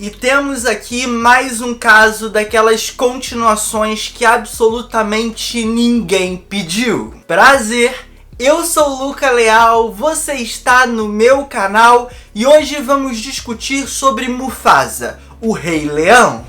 E temos aqui mais um caso daquelas continuações que absolutamente ninguém pediu. Prazer, eu sou o Luca Leal, você está no meu canal e hoje vamos discutir sobre Mufasa, o Rei Leão.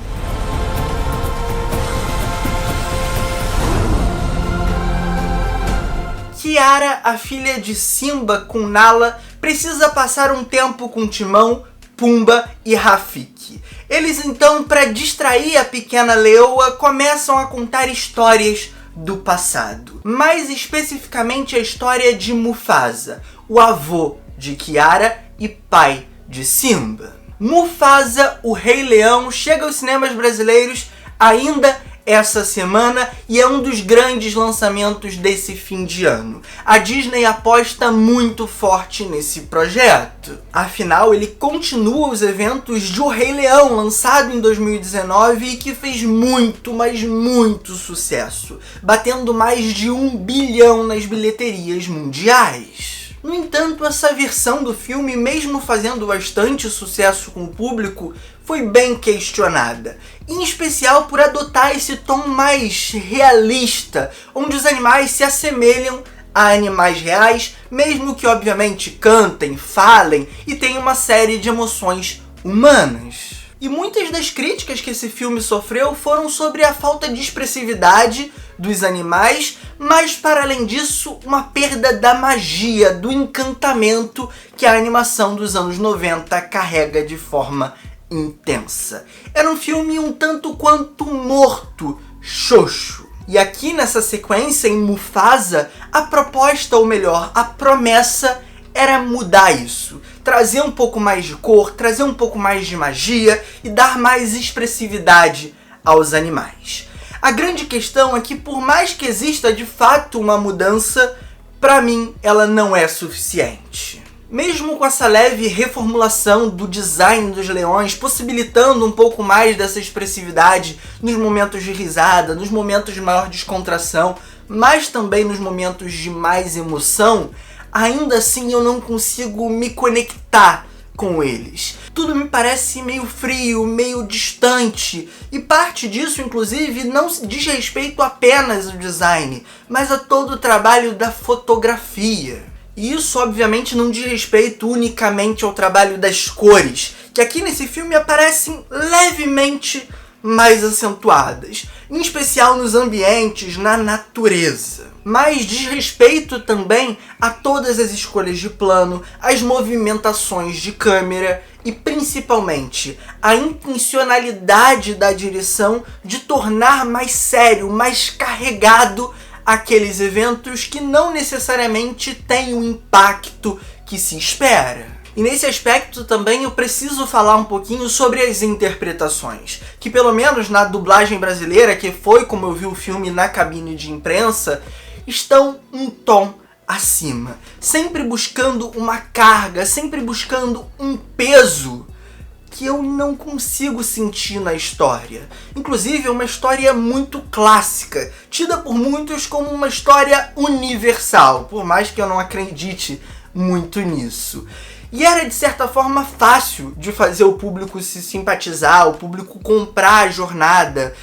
Kiara, a filha de Simba com Nala, precisa passar um tempo com Timão, Pumba e Rafiki. Eles então, para distrair a pequena leoa, começam a contar histórias do passado. Mais especificamente a história de Mufasa, o avô de Kiara e pai de Simba. Mufasa, o Rei Leão, chega aos cinemas brasileiros ainda essa semana e é um dos grandes lançamentos desse fim de ano. A Disney aposta muito forte nesse projeto. Afinal, ele continua os eventos de O Rei Leão, lançado em 2019 e que fez muito, mas muito sucesso, batendo mais de 1 bilhão nas bilheterias mundiais. No entanto, essa versão do filme, mesmo fazendo bastante sucesso com o público, foi bem questionada, em especial por adotar esse tom mais realista, onde os animais se assemelham a animais reais, mesmo que obviamente cantem, falem e tenham uma série de emoções humanas. E muitas das críticas que esse filme sofreu foram sobre a falta de expressividade dos animais, mas para além disso, uma perda da magia, do encantamento que a animação dos anos 90 carrega de forma intensa. Era um filme um tanto quanto morto, xoxo. E aqui nessa sequência, em Mufasa, a proposta, ou melhor, a promessa era mudar isso. Trazer um pouco mais de cor, trazer um pouco mais de magia e dar mais expressividade aos animais. A grande questão é que, por mais que exista de fato uma mudança, para mim ela não é suficiente. Mesmo com essa leve reformulação do design dos leões, possibilitando um pouco mais dessa expressividade nos momentos de risada, nos momentos de maior descontração, mas também nos momentos de mais emoção, ainda assim eu não consigo me conectar com eles. Tudo me parece meio frio, meio distante, e parte disso, inclusive, não se diz respeito apenas ao design, mas a todo o trabalho da fotografia. E isso, obviamente, não diz respeito unicamente ao trabalho das cores, que aqui nesse filme aparecem levemente mais acentuadas, em especial nos ambientes, na natureza. Mas diz respeito também a todas as escolhas de plano, as movimentações de câmera e principalmente a intencionalidade da direção de tornar mais sério, mais carregado aqueles eventos que não necessariamente têm o impacto que se espera. E nesse aspecto também eu preciso falar um pouquinho sobre as interpretações, que pelo menos na dublagem brasileira, que foi como eu vi o filme na cabine de imprensa, estão um tom acima, sempre buscando uma carga, sempre buscando um peso que eu não consigo sentir na história. Inclusive é uma história muito clássica, tida por muitos como uma história universal, por mais que eu não acredite muito nisso. E era de certa forma fácil de fazer o público se simpatizar, o público comprar a jornada,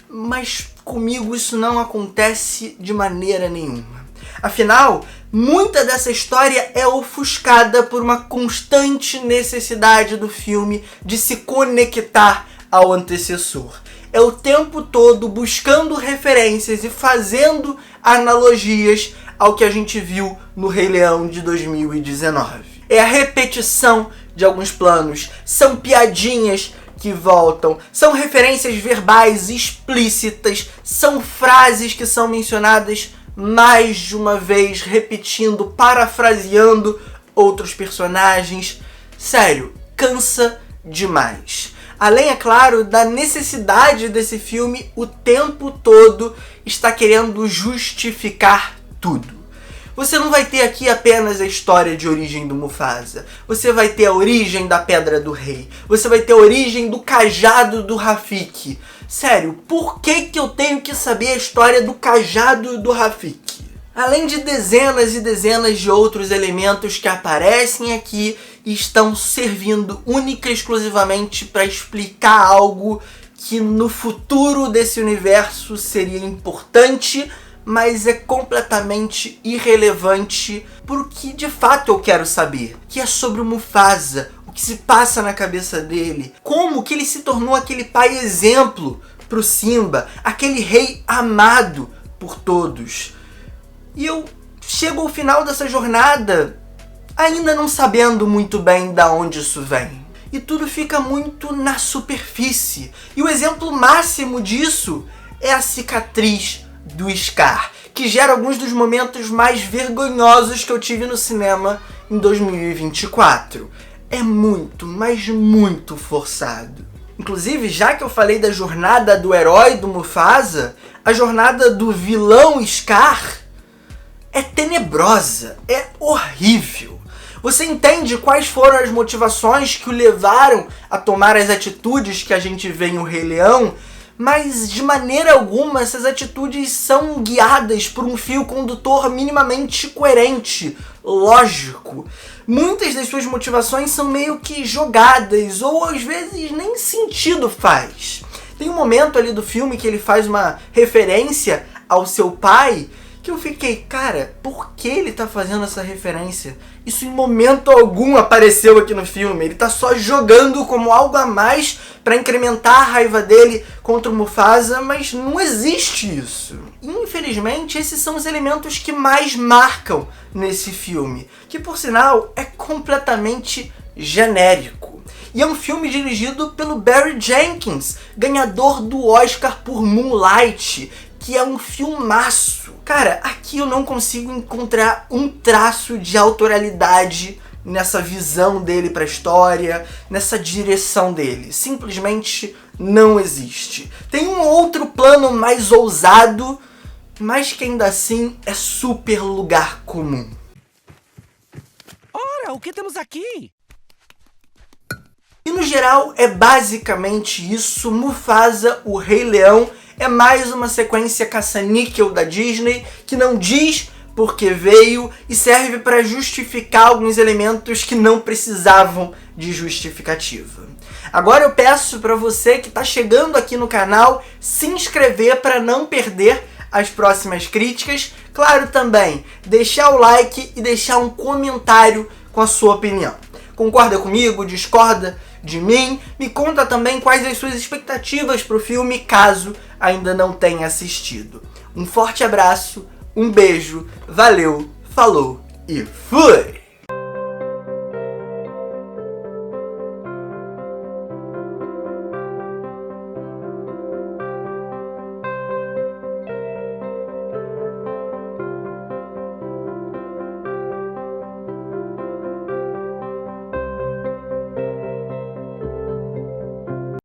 mas comigo isso não acontece de maneira nenhuma. Afinal, muita dessa história é ofuscada por uma constante necessidade do filme de se conectar ao antecessor. É o tempo todo buscando referências e fazendo analogias ao que a gente viu no Rei Leão de 2019. É a repetição de alguns planos, são piadinhas que voltam, são referências verbais explícitas, são frases que são mencionadas mais de uma vez, repetindo, parafraseando outros personagens. Sério, cansa demais. Além, é claro, da necessidade desse filme o tempo todo estar querendo justificar tudo. Você não vai ter aqui apenas a história de origem do Mufasa. Você vai ter a origem da Pedra do Rei. Você vai ter a origem do cajado do Rafiki. Sério, por que eu tenho que saber a história do cajado do Rafiki? além de dezenas e dezenas de outros elementos que aparecem aqui e estão servindo única e exclusivamente para explicar algo que no futuro desse universo seria importante, mas é completamente irrelevante porque de fato eu quero saber, que é sobre o Mufasa, o que se passa na cabeça dele, como que ele se tornou aquele pai exemplo pro Simba, aquele rei amado por todos. E eu chego ao final dessa jornada ainda não sabendo muito bem de onde isso vem. E tudo fica muito na superfície. E o exemplo máximo disso é a cicatriz do Scar, que gera alguns dos momentos mais vergonhosos que eu tive no cinema em 2024. É muito, mas muito forçado. Inclusive, já que eu falei da jornada do herói do Mufasa, a jornada do vilão Scar é tenebrosa, é horrível. Você entende quais foram as motivações que o levaram a tomar as atitudes que a gente vê em O Rei Leão, mas de maneira alguma essas atitudes são guiadas por um fio condutor minimamente coerente, lógico. Muitas das suas motivações são meio que jogadas, ou às vezes nem sentido faz. Tem um momento ali do filme que ele faz uma referência ao seu pai, que eu fiquei, cara, por que ele tá fazendo essa referência? Isso em momento algum apareceu aqui no filme. Ele tá só jogando como algo a mais pra incrementar a raiva dele contra o Mufasa, mas não existe isso. Infelizmente, esses são os elementos que mais marcam nesse filme, que por sinal é completamente genérico. E é um filme dirigido pelo Barry Jenkins, ganhador do Oscar por Moonlight, que é um filmaço. Cara, aqui eu não consigo encontrar um traço de autoralidade nessa visão dele pra história, nessa direção dele. Simplesmente não existe. Tem um outro plano mais ousado, mas que ainda assim é super lugar comum. Ora, o que temos aqui? E no geral é basicamente isso. Mufasa, o Rei Leão, é mais uma sequência caça-níquel da Disney que não diz por que veio e serve para justificar alguns elementos que não precisavam de justificativa. Agora eu peço para você que está chegando aqui no canal se inscrever para não perder as próximas críticas. Claro, também deixar o like e deixar um comentário com a sua opinião. Concorda comigo? Discorda de mim? Me conta também quais as suas expectativas para o filme, caso ainda não tenha assistido. Um forte abraço, um beijo, valeu, falou e fui!